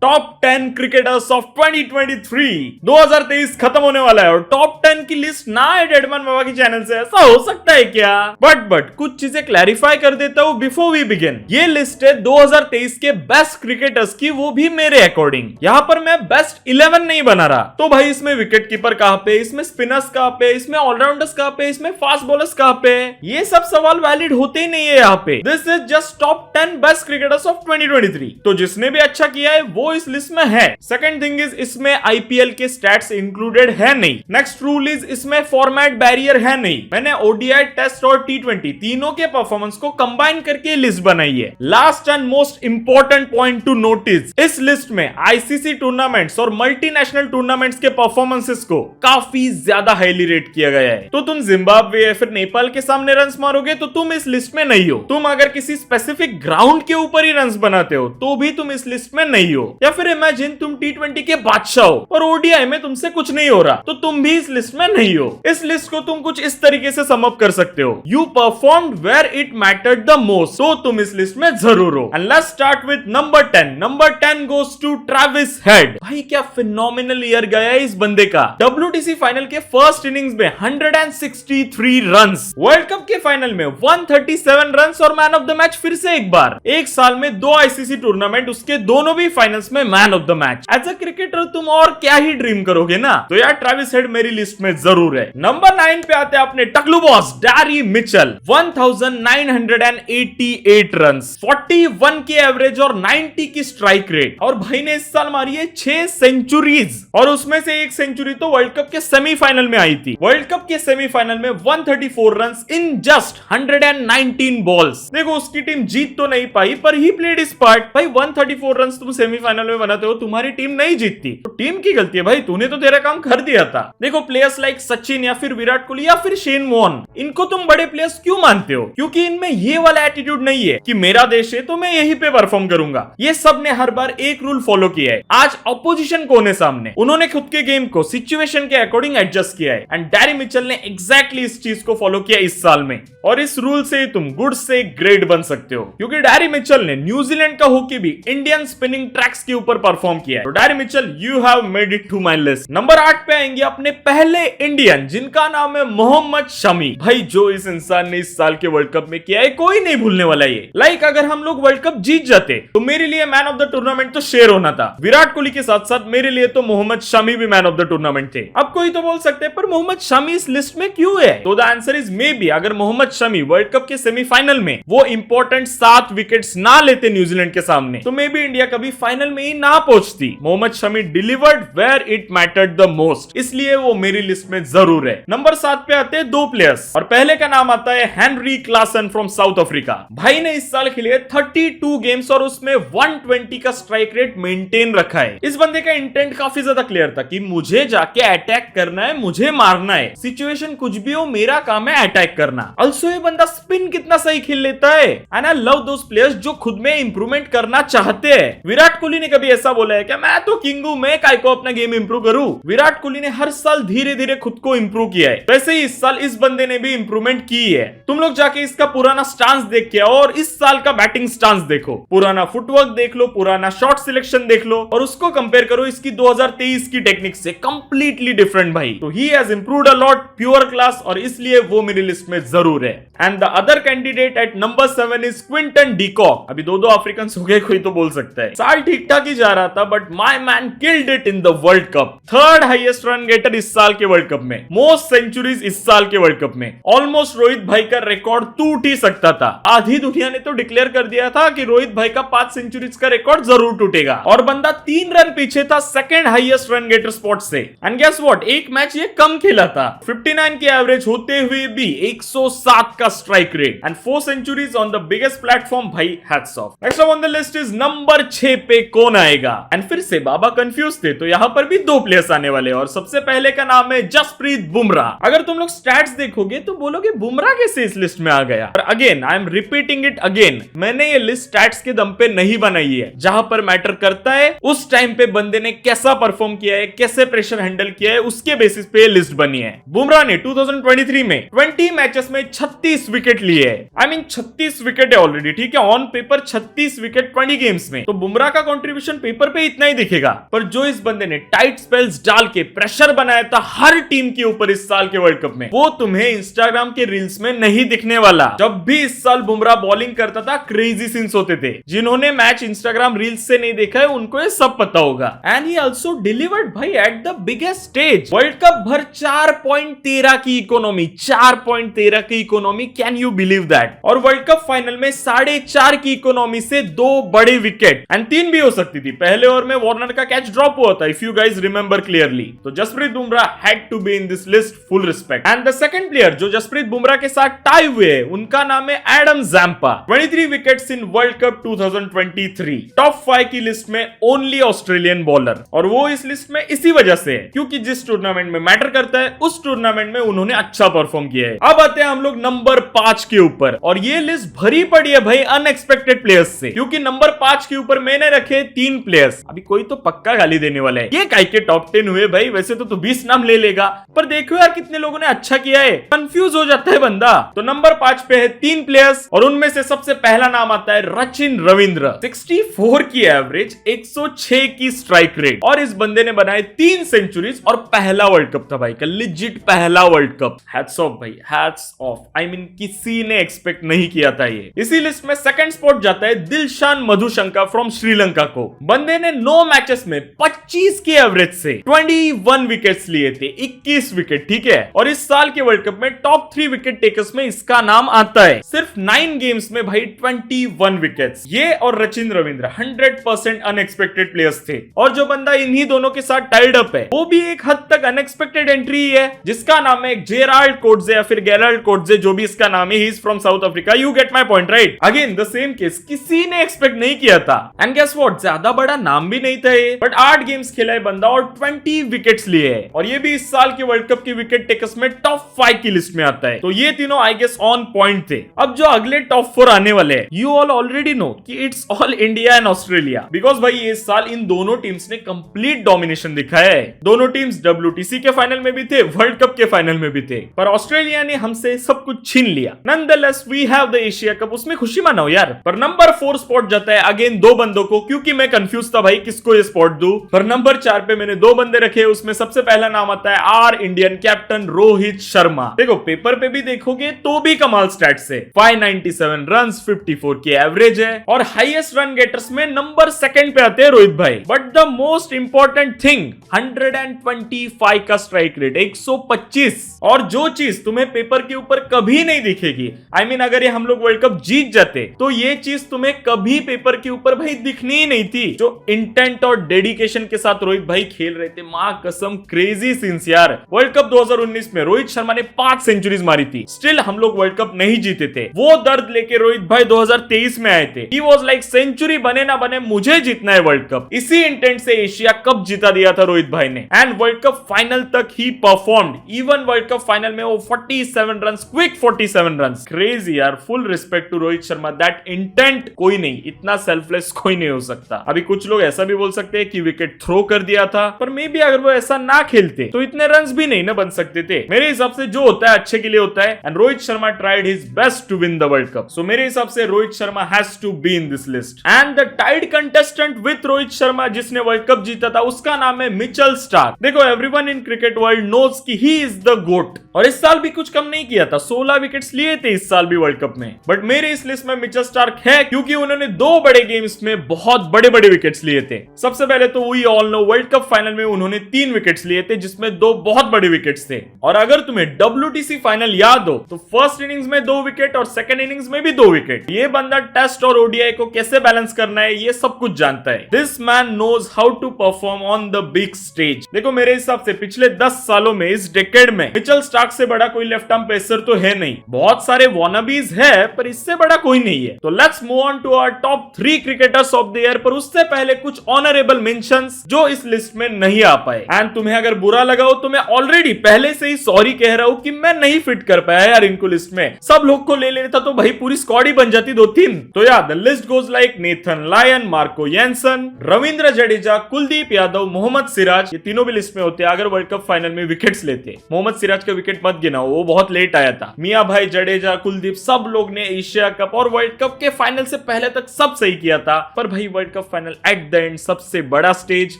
Top 10 cricketers of 2023 खत्म होने वाला है और टॉप 10 की लिस्ट ना है डेडमैन बाबा के चैनल से, ऐसा हो सकता है क्या? बट कुछ चीजें क्लैरिफाई कर देता हूँ बिफोर वी बिगिन। ये लिस्ट है 2023 के बेस्ट क्रिकेटर्स की, वो भी मेरे अकॉर्डिंग। यहाँ पर मैं बेस्ट 11 नहीं बना रहा, तो भाई इसमें विकेट कीपर कहाँ पे, इसमें स्पिनर्स कहाँ पे, इसमें ऑलराउंडर्स कहाँ पे, इसमें फास्ट बॉलर्स कहाँ पे, ये सब सवाल वैलिड होते ही नहीं है यहाँ पे। This is just top 10 best cricketers of 2023। तो जिसने भी अच्छा किया है वो इस लिस्ट में है। सेकंड थिंग इज इसमें आईपीएल के स्टैट्स इंक्लूडेड है नहीं। नेक्स्ट रूल इज इसमें फॉर्मेट बैरियर है नहीं। मैंने ओडीआई, टेस्ट और टी20 तीनों के परफॉर्मेंस को कंबाइन करके लिस्ट बनाई है। Last and most important point two notice, इस लिस्ट में आईसीसी टूर्नामेंट्स और मल्टीनेशनल टूर्नामेंट्स के परफॉर्मेंसेस को काफी ज्यादा हाईली रेट किया गया है। तो तुम जिम्बाब्वे या फिर नेपाल के सामने रन्स मारोगे तो तुम इस लिस्ट में नहीं हो। तुम अगर किसी स्पेसिफिक ग्राउंड के ऊपर ही रन्स बनाते हो तो भी तुम इस लिस्ट में नहीं हो। या फिर इमेजिन तुम टी20 के बादशाह हो और ओडीआई में तुमसे कुछ नहीं हो रहा, तो तुम भी इस लिस्ट में नहीं हो। इस लिस्ट को तुम कुछ इस तरीके से सम अप कर सकते हो, you performed where it mattered the most, तो तुम इस लिस्ट में जरूर हो। And let's start with number 10। Number 10 goes to Travis Head. भाई क्या फिनोमिनल ईयर गया है इस बंदे का। WTC फाइनल के फर्स्ट इनिंग्स में 163 रन्स, वर्ल्ड कप के फाइनल में 137 रन्स और मैन ऑफ द मैच फिर से एक बार। एक साल में 2 आईसीसी टूर्नामेंट, उसके दोनों भी फाइनल्स में man of the match. As a cricketer तुम और क्या ही ड्रीम करोगे ना। तो यार ट्रेविस हेड मेरी लिस्ट में जरूर है। नंबर 9 पे आते हैं अपने टकलू बॉस डैरी मिचेल। 1988 रन्स, 41 की एवरेज और 90 की स्ट्राइक रेट। और भाई ने इस साल मारी है 6 सेंचुरीज और उसमें से एक सेंचुरी तो वर्ल्ड कप के सेमीफाइनल में आई थी। वर्ल्ड कप के सेमीफाइनल में 134 रन्स इन जस्ट 119 बॉल्स। देखो उसकी टीम जीत तो नहीं पाई पर ही प्लेड इस पार्ट। भाई 134 रन्स तुम सेमीफाइनल में बनाते हो, तुम्हारी टीम नहीं जीतती तो टीम की गलती है भाई, तूने तो तेरा काम कर दिया था। देखो प्लेयर्स लाइक सचिन या फिर विराट कोहली या फिर शेन वॉर्न, इनको तुम बड़े प्लेयर्स क्यों मानते हो? क्योंकि इनमें ये वाला एटीट्यूड नहीं है कि मेरा देश है तो मैं यहीं पे परफॉर्म करूंगा। ये सब ने हर बार एक रूल फॉलो किया है। आज ऑपोजिशन कौन है सामने, उन्होंने खुद के गेम को सिचुएशन के अकॉर्डिंग एडजस्ट किया है एंड डैरी मिचेल ने एग्जैक्टली इस चीज को फॉलो किया इस साल में। और इस रूल से तुम गुड से ग्रेट बन सकते हो, क्योंकि डैरी मिचेल ने न्यूजीलैंड का हॉकी भी इंडियन स्पिनिंग ट्रैक्स के ऊपर परफॉर्म किया है। तो Daryl Mitchell you have made it to my list. Number 8 पे आएंगे अपने पहले इंडियन, जिनका नाम है मोहम्मद शमी। भाई जो इस इंसान ने इस साल के वर्ल्ड कप में किया है कोई नहीं भूलने वाला ये। लाइक अगर हम लोग वर्ल्ड कप जीत जाते तो मेरे लिए मैन ऑफ द टूर्नामेंट तो शेर होना था। विराट कोहली के साथ साथ मेरे लिए तो मोहम्मद शमी भी मैन ऑफ द टूर्नामेंट थे। अब कोई तो बोल सकते हैं पर मोहम्मद शमी इस लिस्ट में क्यों है? तो the answer is may be अगर मोहम्मद शमी वर्ल्ड कप के सेमीफाइनल में वो इंपॉर्टेंट 7 विकेट्स ना लेते न्यूजीलैंड के सामने तो मे बी इंडिया कभी फाइनल में ही ना पहुंचती। Mohammed Shami delivered where it mattered the most, इसलिए वो मेरी लिस्ट में जरूर है। नंबर 7 पे आते हैं 2 प्लेयर्स और पहले का नाम आता है Henry Klaasen from south Africa. भाई ने इस साल खेले 32 गेम्स और उसमें 120 का स्ट्राइक रेट मेंटेन रखा है। इस बंदे का इंटेंट काफी ज्यादा क्लियर था कि मुझे जाके अटैक करना है, मुझे मारना है, सिचुएशन कुछ भी हो मेरा काम है अटैक करना। ऑल्सो ये बंदा स्पिन कितना सही खेल लेता है and I love those players जो खुद में इंप्रूवमेंट करना चाहते हैं। विराट कोहली ने कभी ऐसा बोला है कि मैं तो किंग हूं, मैं काय को अपना गेम इंप्रूव करूं? विराट कोहली ने हर साल धीरे धीरे खुद को इंप्रूव किया है, वैसे ही इस साल इस बंदे ने भी इंप्रूवमेंट की है। तुम लोग जाके इसका पुराना स्टांस देख के और इस साल का बैटिंग स्टांस देखो, पुराना फुटवर्क देख लो, पुराना शॉट सिलेक्शन देख लो और उसको कंपेयर करो इसकी 2023 की टेक्निक से, कंप्लीटली डिफरेंट भाई। तो he has improved a lot, pure class, और इसलिए वो मेरी लिस्ट में जरूर है। And the other candidate at number 7 is Quinton de Kock. अभी दो अफ्रीकन हो गए कोई तो बोल सकता है। साल ठीक ठाक ही जा रहा था but my man killed it in the world cup. 3rd highest run getter इस साल के वर्ल्ड कप में, मोस्ट सेंचुरीज इस साल के वर्ल्ड कप में। ऑलमोस्ट रोहित भाई का रिकॉर्ड टूट ही सकता था। आधी दुनिया ने तो डिक्लेयर कर दिया था कि रोहित भाई का 5 सेंचुरीज का रिकॉर्ड जरूर टूटेगा और बंदा 3 रन पीछे था 2nd highest run getter spot से। एंड गेस व्हाट, एक मैच ये कम खेला था, 59 की एवरेज होते हुए भी 107 का strike rate and 4 centuries on the biggest platform. भाई hats off. Next on the list is number 6 पे कौन आएगा? एंड फिर से बाबा कंफ्यूज थे तो यहाँ पर भी 2 प्लेयर्स आने वाले और सबसे पहले का नाम है जसप्रीत बुमराह। अगर तुम लोग स्टैट्स देखोगे तो बोलोगे बुमराह कैसे इस लिस्ट में आ गया? और again I am repeating it again, मैंने ये लिस्ट स्टैट्स के दम पे नहीं बनाई है। जहां पर मैटर करता है उस टाइम पे बंदे ने कैसा परफॉर्म किया है, कैसे प्रेशर हैंडल किया है, उसके बेसिस पे लिस्ट बनी है। बुमराह ने 2023 में 20 मैचेस में 36 विकेट लिए है। आई मीन 36 विकेट है ऑलरेडी, ठीक है, ऑन पेपर 36 विकेट 20 गेम्स में। तो बुमराह का कंट्रीब्यूशन कंट्रीब्यूशन पेपर पे इतना ही दिखेगा, पर जो इस बंदे ने टाइट स्पेल्स डाल के प्रेशर बनाया था हर टीम के ऊपर इस साल के वर्ल्ड कप में, वो तुम्हें इंस्टाग्राम के रील्स में नहीं दिखने वाला। जब भी इस साल बुमराह बॉलिंग करता था क्रेजी सीन्स होते थे। जिन्होंने मैच इंस्टाग्राम रील्स से नहीं देखा है उनको ये सब पता होगा। एंड ही आल्सो डिलीवर्ड भाई at the biggest stage. World cup भर 4.13 की इकोनॉमी, 4.13 की economy, can you believe that? और वर्ल्ड कप फाइनल में 4.5 की इकोनॉमी से 2 बड़े विकेट एंड 3 भी हो सकती थी। पहले ओवर में वार्नर का कैच ड्रॉप हुआ था, if you guys remember clearly. तो Jasprit Bumrah had to be in this list, full respect. And the second player जो जसप्रीत बुमराह के साथ टाई हुए हैं, उनका नाम है Adam Zampa. 23 wickets in world cup 2023। Top 5 की लिस्ट में ओनली ऑस्ट्रेलियन बॉलर, और वो इस लिस्ट में इसी वजह से है क्योंकि जिस टूर्नामेंट में मैटर करता है उस टूर्नामेंट में उन्होंने अच्छा परफॉर्म किया है। अब आते हैं हम लोग नंबर 5 के ऊपर, और ये लिस्ट भरी पड़ी है भाई अनएक्सपेक्टेड प्लेयर्स से, क्योंकि नंबर 5 के ऊपर मैंने रखे 3 प्लेयर्स। अभी कोई तो पक्का गाली देने वाला है, ये काय के टॉप 10 हुए भाई? वैसे तो 20 नाम ले लेगा, पर देखो यार कितने लोगों ने अच्छा किया है, कंफ्यूज हो जाता है बंदा। तो नंबर 5 पे है 3 प्लेयर्स, और उनमें से सबसे पहला नाम आता है रचिन रविंद्र। 64 की एवरेज, 106 की स्ट्राइक रेट, और इस बंदे ने बनाए 3 सेंचुरीज, और पहला वर्ल्ड कप था भाई का, लिजिट पहला वर्ल्ड कप। हैट्स ऑफ भाई, हैट्स ऑफ। आई मीन किसी ने एक्सपेक्ट नहीं किया था ये। इसी लिस्ट में सेकंड स्पॉट जाता है दिलशान मधुशंका फ्रॉम श्रीलंका को। बंदे ने 9 मैचेस में 25 की एवरेज से 21 विकेट्स लिए थे, 21 विकेट, ठीक है। और इस साल के वर्ल्ड कप में टॉप 3 विकेट टेकर्स में इसका नाम आता है। सिर्फ 9 गेम्स में भाई 21 विकेट्स। ये और रचिन रविंद्र 100% अनएक्सपेक्टेड प्लेयर्स थे, और जो बंदा इन्हीं दोनों के साथ टाइड अप है वो भी एक हद तक अनएक्सपेक्टेड एंट्री है, जिसका नाम है जेराल्ड कोटजे या फिर गेराल्ड कोटजे, जो भी इसका नाम है। He is from south Africa. You get my point right? Again the same case, किसी ने एक्सपेक्ट नहीं किया था। एंड गेस व्हाट, ज्यादा बड़ा नाम भी नहीं था ये, बट 8 गेम्स खेला है बंदा और 20 विकेट्स लिए है, और ये भी इस साल के वर्ल्ड कप की विकेट टेकर्स में टॉप 5 की लिस्ट में आता है। तो ये तीनों आई गेस ऑन पॉइंट थे। अब जो अगले टॉप 4 आने वाले हैं, यू ऑल ऑलरेडी नो कि it's all India and Australia, because भाई ये साल इन दोनों टीम्स ने कंप्लीट डोमिनेशन दिखाया है। दोनों टीम्स WTC के फाइनल में भी थे, वर्ल्ड कप के फाइनल में भी थे, पर ऑस्ट्रेलिया ने हमसे सब कुछ छीन लिया। Nonetheless we have the Asia cup, उसमें खुशी मनाओ यार। पर नंबर 4 स्पॉट जाता है अगेन 2 बंदों को, क्योंकि मैं कंफ्यूज था भाई किसको ये स्पॉट दूं। पर नंबर 4 पे मैंने 2 बंदे रखे, उसमें सबसे पहला नाम आता है our Indian captain Rohit Sharma. देखो पेपर पे भी देखोगे तो भी कमाल स्टैट्स है, 597 रन्स, 54 की एवरेज है, और हाईएस्ट रन गेटर्स में नंबर 2 पे आते हैं रोहित भाई। But the most important thing, 125 का स्ट्राइक रेट, 125। और जो चीज तुम्हें पेपर के ऊपर कभी नहीं दिखेगी, आई मीन अगर ये हम लोग वर्ल्ड कप जीत जाते तो ये चीज तुम्हें कभी पेपर के ऊपर भाई दिखनी ही नहीं थी। जो इंटेंट और डेडिकेशन के साथ रोहित भाई खेल रहे थे, मां कसम क्रेजी सीन्स यार। वर्ल्ड कप 2019 में रोहित शर्मा ने 5 सेंचुरीज मारी थी, स्टिल हम लोग वर्ल्ड कप नहीं जीते थे। वो दर्द लेके रोहित भाई 2023 में आए थे। ही वाज लाइक सेंचुरी बने ना बने मुझे जीतना है वर्ल्ड कप। इसी इंटेंट से एशिया कप जीता दिया था रोहित भाई ने, एंड वर्ल्ड कप फाइनल तक he performed. Even world cup final में वो 47 रन, क्विक 47 रन, क्रेजी यार। Full respect to Rohit Sharma, that intent कोई नहीं, इतना सेल्फलेस कोई नहीं हो सकता। अभी कुछ लोग ऐसा भी बोल सकते हैं कि विकेट थ्रो कर दिया था, पर मे बी अगर वो ऐसा ना खेलते तो इतने रन्स भी नहीं ना बन सकते थे। मेरे हिसाब से जो होता है अच्छे के लिए होता है, and Rohit Sharma tried his best to win the world cup. So मेरे हिसाब से Rohit Sharma has to be in this list. And the tied contestant with Rohit Sharma जिसने वर्ल्ड कप जीता था, उसका नाम है मिचेल स्टार्क। देखो everyone in cricket world knows कि ही इज द गोट, और इस साल भी कुछ कम नहीं किया था, 16 विकेट्स लिए थे इस साल भी वर्ल्ड कप में। बट मेरे इस लिस्ट में मिचेल स्टार्क है क्योंकि उन्होंने 2 बड़े गेम्स में बहुत बड़े बड़े विकेट्स लिए थे। सबसे पहले तो we all know world cup final में उन्होंने 3 विकेट्स लिए थे, जिसमें 2 बहुत बड़े विकेट्स थे। और अगर तुम्हें WTC फाइनल याद हो तो फर्स्ट इनिंग्स में 2 विकेट और सेकंड इनिंग्स में भी 2 विकेट। ये बंदा टेस्ट और ODI को कैसे बैलेंस करना है ये सब कुछ जानता है। This man knows how to perform on the big stage. देखो मेरे हिसाब से पिछले 10 सालों में, इस डेकेड में, मिचेल स्टार्क से बड़ा कोई लेफ्ट आर्म पेसर तो है नहीं। बहुत सारे वॉनाबीज है पर इससे बड़ा कोई नहीं है। तो let's move on to our top 3 cricketers of the year. पर उससे पहले कुछ ऑनरेबल मेंशंस जो इस लिस्ट में नहीं आ पाए। एंड तुम्हें अगर बुरा लगा हो तो मैं ऑलरेडी पहले से ही सॉरी कह रहा हूं कि मैं नहीं फिट कर पाया यार इनको लिस्ट में। सब लोग को ले लेता तो भाई पूरी स्क्वाड ही बन जाती 2-3। तो यार the list goes like Nathan Lyon, Marco Jansen, Ravindra Jadeja, Kuldeep Yadav, Mohammed Siraj. ये तीनों भी लिस्ट में होते अगर वर्ल्ड कप फाइनल में विकेट्स लेते। मोहम्मद सिराज का विकेट मत गिनाओ, वो बहुत लेट आया था। मियां भाई, जडेजा, कुलदीप, सब लोग ने एशिया कप और वर्ल्ड कप के फाइनल से पहले तक सब सही किया था, पर भाई world cup final at the end, सबसे बड़ा स्टेज,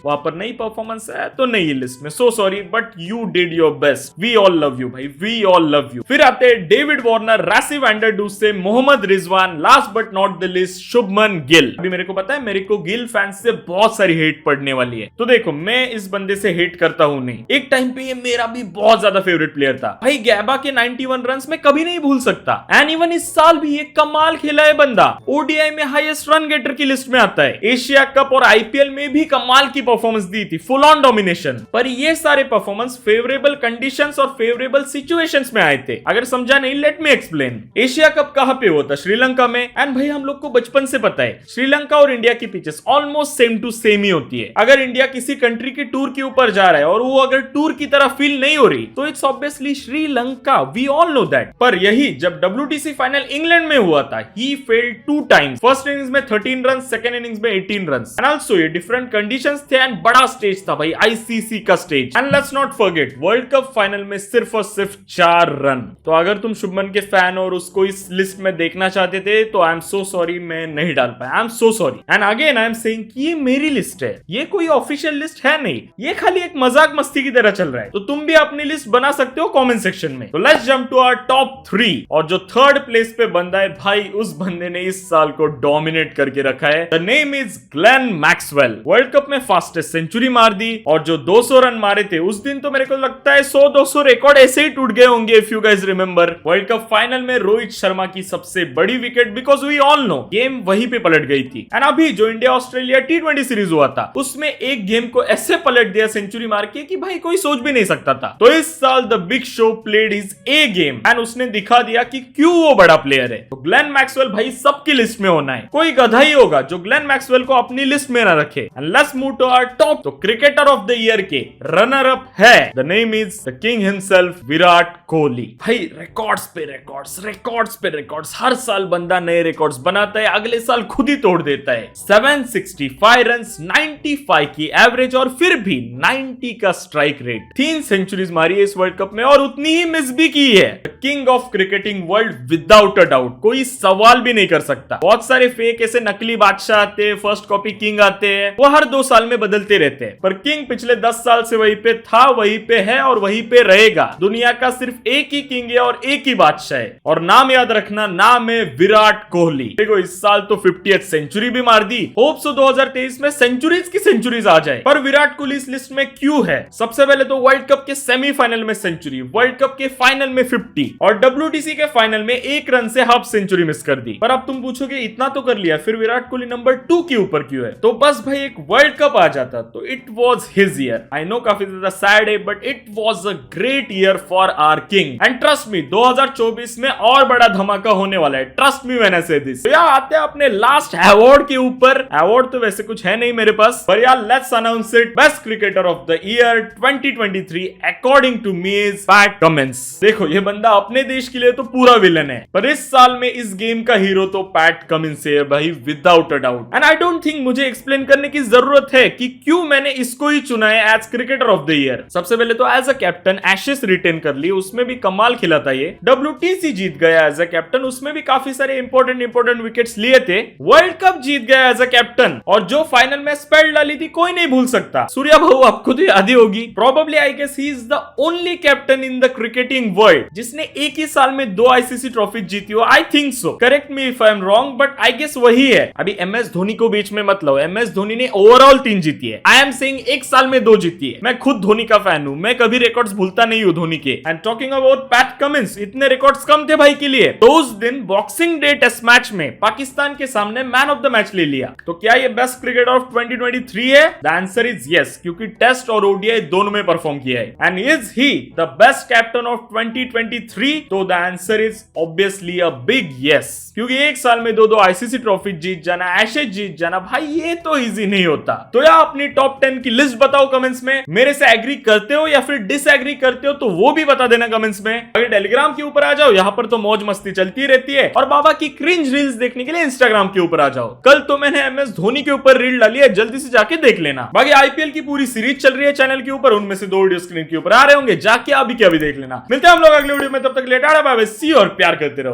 वहां पर नई परफॉर्मेंस है तो नई लिस्ट में, so sorry but you did your best, we all love you भाई, वी ऑल लव यू। फिर आते हैं David Warner, Rassie van der Dussen Mohammed Rizwan, last but not the least Shubman Gill. अभी मेरे को पता है मेरे को गिल फैंस से बहुत सारी हेट पड़ने वाली है, तो देखो मैं इस बंदे से हेट करता हूं नहीं, एक टाइम पे ये मेरा भी बहुत ज्यादा फेवरेट प्लेयर था भाई, गैबा के 91 रन्स में कभी नहीं भूल सकता, एंड इवन इस साल भी एक कमाल खेला है बंदा, ओडीआई में हाईएस्ट रन गेटर की लिस्ट में आता है, एशिया कप और आईपीएल में भी कमाल की परफॉर्मेंस दी थी, फुल ऑन डोमिनेशन। पर ये सारे परफॉर्मेंस फेवरेबल कंडीशंस और फेवरेबल सिचुएशंस में आए थे, अगर समझा नहीं let me explain. Asia cup कहां पे हुआ था? श्रीलंका में, एंड भाई हम लोग को बचपन से पता है श्रीलंका और इंडिया की pitches almost same to same ही होती है। अगर इंडिया किसी कंट्री के टूर के ऊपर जा रहा है और वो अगर टूर की तरह फील नहीं हो रही तो it's obviously Sri Lanka, we all know that. पर यही जब WTC फाइनल इंग्लैंड में हुआ था, he failed 2 times, first innings में 13 रन, सेकंड इनिंग्स में 18 रन, एंड आल्सो ये डिफरेंट कंडीशंस थे एंड बड़ा स्टेज था भाई, आईसीसी का stage, and let's not forget world cup final में सिर्फ और सिर्फ 4 रन। तो अगर तुम शुभमन के फैन और उसको इस लिस्ट में देखना चाहते थे तो आई एम सो सॉरी, मैं नहीं डाल पाया, I am so sorry. And again I am saying कि ये मेरी लिस्ट है, ये कोई ऑफिशियल लिस्ट है नहीं, ये खाली एक मजाक मस्ती की तरह चल रहा है, तो तुम भी अपनी लिस्ट बना सकते हो कमेंट सेक्शन में। तो let's jump to our top 3, और जो थर्ड प्लेस पे बंदा है भाई, उस बंदे ने इस साल को डोमिनेट करके रखा है, the name is Glenn Maxwell. World cup में फास्टेस्ट सेंचुरी मार दी, और जो 200 रन मारे थे उस दिन तो मेरे को लगता है 100-200 रिकॉर्ड ऐसे ही टूट गए होंगे, if you guys remember. World cup final में रोहित शर्मा की सबसे बड़ी wicket, because we all know game वहीं पे पलट गई थी, एंड अभी जो इंडिया ऑस्ट्रेलिया T20 सीरीज हुआ था उसमें एक गेम को ऐसे पलट दिया सेंचुरी मार के कि भाई कोई सोच भी नहीं सकता था। तो इस साल the big show played his A game and उसने दिखा दिया कि क्यों वो बड़ा प्लेयर है। तो ग्लेन मैक्सवेल भाई सबकी लिस्ट में होना है, कोई गधा ही होगा जो ग्लेन मैक्सवेल को अपनी लिस्ट में ना रखे। And let's move to our top. तो क्रिकेटर ऑफ द ईयर के रनर अप है, the name is the king himself, Virat Kohli. भाई रिकॉर्ड्स पे रिकॉर्ड्स, रिकॉर्ड्स पे रिकॉर्ड्स, हर साल बंदा नए रिकॉर्ड्स बनाता है, अगले साल खुद ही तोड़ देता है। 765 रन, 95 की एवरेज और फिर भी 90 का स्ट्राइक रेट, 3 सेंचुरीज मारी है इस वर्ल्ड कप में और उतनी ही मिस भी की है। King of cricketing world without a doubt, कोई सवाल भी नहीं कर सकता। बहुत सारे फेक ऐसे नकली बादशाह आते हैं, फर्स्ट कॉपी किंग आते हैं, वो हर 2 साल में बदलते रहते हैं, पर किंग पिछले 10 साल से वहीं पे था, वहीं पे है और वहीं पे रहेगा। दुनिया का सिर्फ एक ही किंग है और एक ही बादशाह है, और नाम याद रखना, नाम है विराट कोहली। देखो इस साल तो 50th सेंचुरी भी मार दी, होप सो 2023 में सेंचुरीज की सेंचुरीज आ जाए। पर विराट कोहली इस लिस्ट में क्यों है? सबसे पहले तो वर्ल्ड कप के सेमीफाइनल में सेंचुरी, वर्ल्ड कप के फाइनल में 50 और WTC के फाइनल में 1 रन से हाफ सेंचुरी मिस कर दी। पर अब तुम पूछोगे इतना तो कर लिया, फिर विराट कोहली नंबर 2 के ऊपर क्यों है? तो बस भाई एक वर्ल्ड कप आ जाता तो it was his year. I know काफी ज्यादा सैड है, but it was a great year for our king, and trust me 2024 में और बड़ा धमाका होने वाला है, ट्रस्ट मी व्हेन आई से दिस। तो यार आते हैं अपने लास्ट अवार्ड के ऊपर। अवार्ड तो वैसे कुछ है नहीं मेरे पास, पर यार let's announce it. Best cricketer of the year 2023 according to me is Pat Cummins. देखो ये बंदा अपने देश के लिए तो पूरा विलन है, पर इस साल में इस गेम का हीरो तो पैट कमिंस है भाई, without a doubt. And I don't think मुझे एक्सप्लेन करने की जरूरत है कि क्यों मैंने इसको ही चुना है as cricketer of the year. सबसे पहले तो as a captain Ashes retain कर ली, उसमें भी कमाल खेला था ये। WTC जीत गया एज अ कैप्टन, उसमें भी काफी सारे इंपॉर्टेंट विकेट्स लिए थे। वर्ल्ड कप जीत गया एज अ कैप्टन, और जो फाइनल में स्पेल डाली थी कोई नहीं भूल सकता। सूर्या भाऊ आपको तो याद ही होगी, probably I guess he is the only captain in the cricketing world जिसने एक ही साल में 2 ICC ट्रॉफी जीती हो। I think so, correct me if I am wrong, but I guess वही है। अभी MS धोनी को बीच में मत लो, MS धोनी ने ओवरऑल 3 जीती है, आई एम सेइंग एक साल में 2 जीती है। मैं खुद धोनी का फैन हूं, मैं कभी रिकॉर्ड्स भूलता नहीं हूं धोनी के। And talking about PAT Cummins, इतने रिकॉर्ड्स कम थे भाई के लिए, तो उस दिन बॉक्सिंग डे टेस्ट मैच में पाकिस्तान के सामने मैन ऑफ द मैच ले लिया। तो क्या ये बेस्ट क्रिकेटर ऑफ 2023 है? द आंसर इज यस, क्योंकि टेस्ट और ODI दोनों में परफॉर्म किया है। And is he the best captain of 2023? तो the answer is obviously a big yes, क्योंकि एक साल में 2 ICC ट्रॉफी जीत जाना, एशेज जीत जाना, भाई ये तो इजी नहीं होता। तो यार अपनी टॉप 10 की लिस्ट बताओ कमेंट्स में, मेरे से एग्री करते हो या फिर डिसएग्री करते हो तो वो भी बता देना कमेंट्स में। अगर टेलीग्राम के ऊपर आ जाओ, यहाँ पर तो मौज मस्ती चलती रहती है, और बाबा की क्रिंज रील्स देखने के लिए इंस्टाग्राम के ऊपर आ जाओ। कल तो मैंने MS धोनी के ऊपर रील डाली है, जल्दी से जाके देख लेना। बाकी IPL की पूरी सीरीज चल रही है चैनल के ऊपर, उनमें से 2 वीडियो स्क्रीन के ऊपर आ रहे होंगे, जाके अभी क्या भी देख लेना। मिलते हैं हम लोग अगले वीडियो में, तब तक लेटा बाय बाय, सी और प्यार करते रहो।